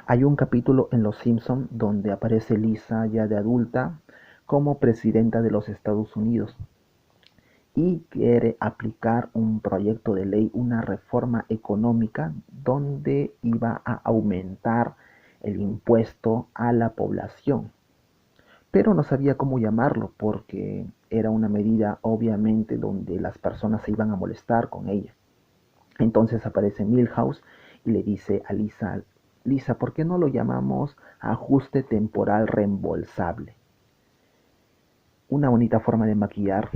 Hay un capítulo en Los Simpson donde aparece Lisa ya de adulta como presidenta de los Estados Unidos y quiere aplicar un proyecto de ley, una reforma económica donde iba a aumentar el impuesto a la población. Pero no sabía cómo llamarlo porque era una medida obviamente donde las personas se iban a molestar con ella. Entonces aparece Milhouse y le dice a Lisa, Lisa, ¿por qué no lo llamamos ajuste temporal reembolsable? Una bonita forma de maquillar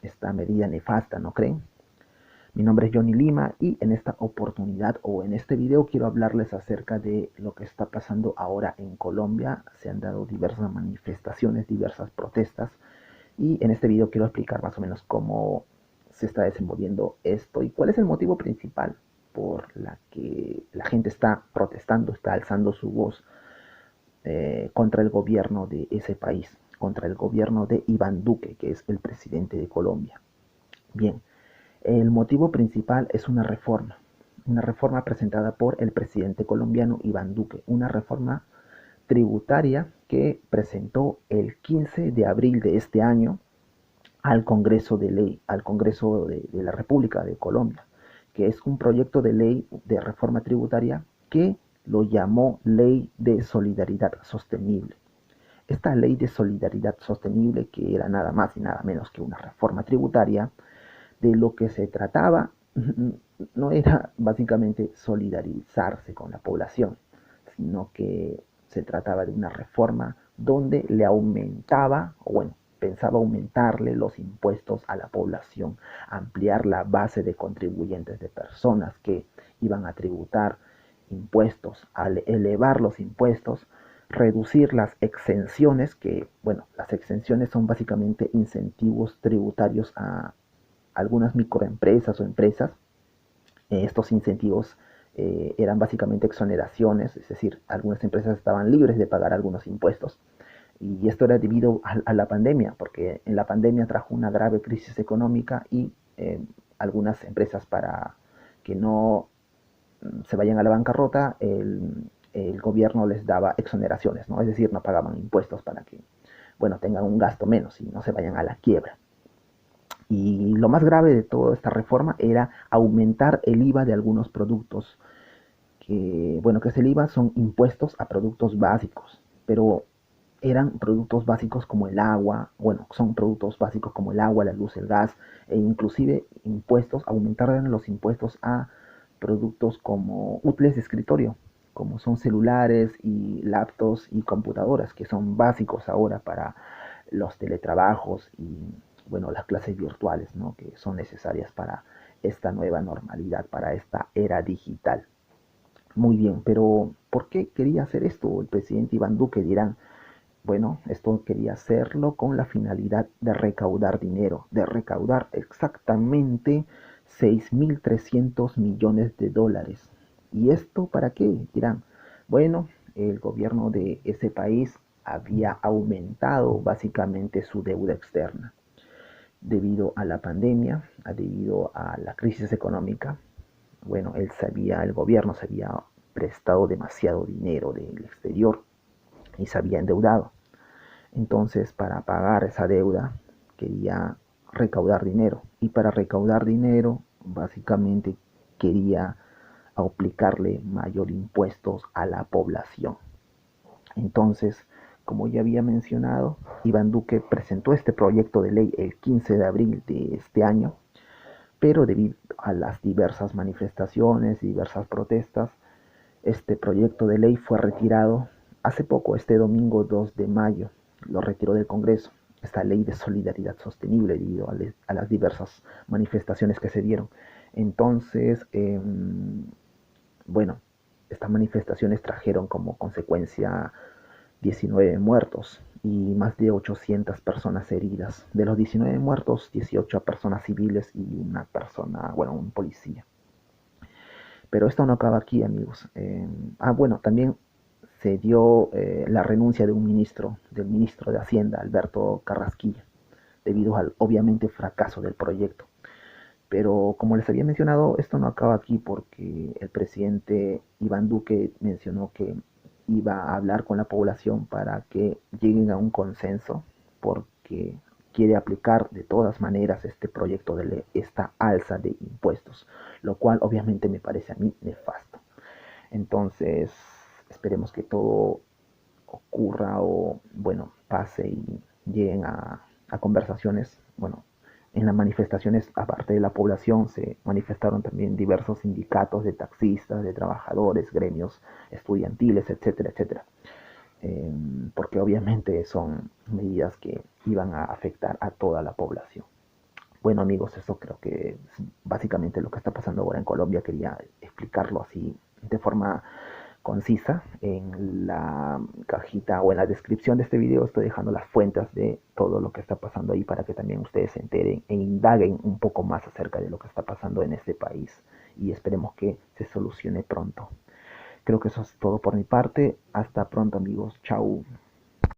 esta medida nefasta, ¿no creen? Mi nombre es Johnny Lima y en esta oportunidad o en este video quiero hablarles acerca de lo que está pasando ahora en Colombia. Se han dado diversas manifestaciones, diversas protestas y en este video quiero explicar más o menos cómo se está desenvolviendo esto y cuál es el motivo principal por la que la gente está protestando, está alzando su voz contra el gobierno de ese país, contra el gobierno de Iván Duque, que es el presidente de Colombia. Bien, el motivo principal es una reforma presentada por el presidente colombiano Iván Duque, una reforma tributaria que presentó el 15 de abril de este año al Congreso de Ley, al Congreso de la República de Colombia, que es un proyecto de ley de reforma tributaria que lo llamó Ley de Solidaridad Sostenible. Esta ley de solidaridad sostenible, que era nada más y nada menos que una reforma tributaria, de lo que se trataba no era básicamente solidarizarse con la población, sino que se trataba de una reforma donde le aumentaba, o bueno, pensaba aumentarle los impuestos a la población, ampliar la base de contribuyentes de personas que iban a tributar impuestos, al elevar los impuestos, reducir las exenciones, que bueno, las exenciones son básicamente incentivos tributarios a algunas microempresas o empresas. Estos incentivos eran básicamente exoneraciones, es decir, algunas empresas estaban libres de pagar algunos impuestos. Y esto era debido a la pandemia, porque en la pandemia trajo una grave crisis económica y algunas empresas, para que no se vayan a la bancarrota, el gobierno les daba exoneraciones, ¿no? Es decir, no pagaban impuestos para que, bueno, tengan un gasto menos y no se vayan a la quiebra. Y lo más grave de toda esta reforma era aumentar el IVA de algunos productos, que, bueno, que es el IVA, son impuestos a productos básicos, pero eran productos básicos como el agua, bueno, son productos básicos como el agua, la luz, el gas, e inclusive impuestos, aumentaron los impuestos a productos como útiles de escritorio, como son celulares y laptops y computadoras, que son básicos ahora para los teletrabajos y, bueno, las clases virtuales, ¿no? Que son necesarias para esta nueva normalidad, para esta era digital. Muy bien, pero ¿por qué quería hacer esto el presidente Iván Duque? Dirán, bueno, esto quería hacerlo con la finalidad de recaudar dinero, de recaudar exactamente 6.300 millones de dólares. ¿Y esto para qué? Dirán, bueno, el gobierno de ese país había aumentado básicamente su deuda externa debido a la pandemia, debido a la crisis económica. Bueno, el gobierno se había prestado demasiado dinero del exterior y se había endeudado. Entonces, para pagar esa deuda, quería recaudar dinero. Y para recaudar dinero, básicamente quería aplicarle mayor impuestos a la población. Entonces, como ya había mencionado, Iván Duque presentó este proyecto de ley el 15 de abril de este año, pero debido a las diversas manifestaciones y diversas protestas, este proyecto de ley fue retirado hace poco, este domingo 2 de mayo, lo retiró del Congreso, esta ley de solidaridad sostenible debido a las diversas manifestaciones que se dieron. Entonces, bueno, estas manifestaciones trajeron como consecuencia 19 muertos y más de 800 personas heridas. De los 19 muertos, 18 personas civiles y una persona, bueno, un policía. Pero esto no acaba aquí, amigos. Bueno, también se dio la renuncia de un ministro, del ministro de Hacienda, Alberto Carrasquilla, debido al obviamente fracaso del proyecto. Pero como les había mencionado, esto no acaba aquí porque el presidente Iván Duque mencionó que iba a hablar con la población para que lleguen a un consenso, porque quiere aplicar de todas maneras este proyecto de ley, esta alza de impuestos, lo cual obviamente me parece a mí nefasto. Entonces, esperemos que todo ocurra o, bueno, pase y lleguen a conversaciones. Bueno, en las manifestaciones, aparte de la población, se manifestaron también diversos sindicatos de taxistas, de trabajadores, gremios estudiantiles, etcétera, etcétera. Porque obviamente son medidas que iban a afectar a toda la población. Bueno amigos, eso creo que es básicamente lo que está pasando ahora en Colombia. Quería explicarlo así de forma concisa. En la cajita o en la descripción de este video estoy dejando las fuentes de todo lo que está pasando ahí para que también ustedes se enteren e indaguen un poco más acerca de lo que está pasando en este país y esperemos que se solucione pronto. Creo que eso es todo por mi parte. Hasta pronto amigos. Chau.